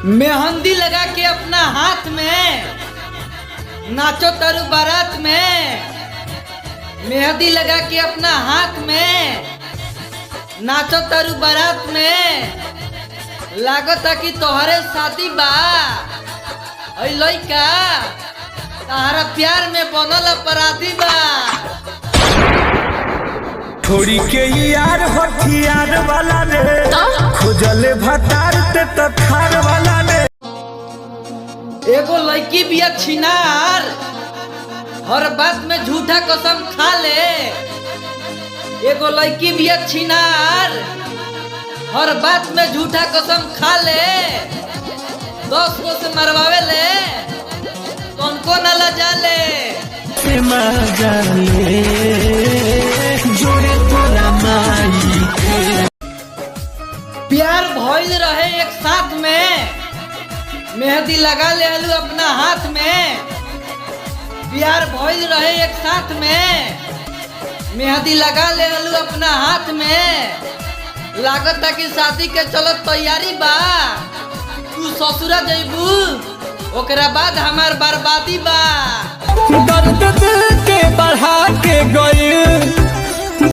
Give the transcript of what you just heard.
मेहंदी लगा के अपना हाथ में नाचो तरु बारात में। मेहंदी लगा के अपना हाथ में नाचो तरु बारात में। लागता कि तोहरे शादी बा ऐ लइका तारा प्यार में बनल अपराधी बा। छोड़ी के यार हथियार वाला ने खोजले भतार ते तो थार वाला ने। एगो लड़की बिया छिनार हर बात में झूठा कसम खा ले। एगो लड़की बिया छिनार हर बात में झूठा कसम खा ले। 10 को से मरवावे ले तो उनको न लजा ले। जोड़े तोरा माई प्यार भइल रहे एक साथ में मेहंदी लगा ले हलू अपना हाथ में। प्यार भइल रहे एक साथ में मेहंदी लगा ले हलू अपना हाथ में। लागत कि शादी के चलत तैयारी बा। तू ससुरा जइबू ओकरा बाद हमार बर्बादी बा। दर्द दिल के बढ़ा के गई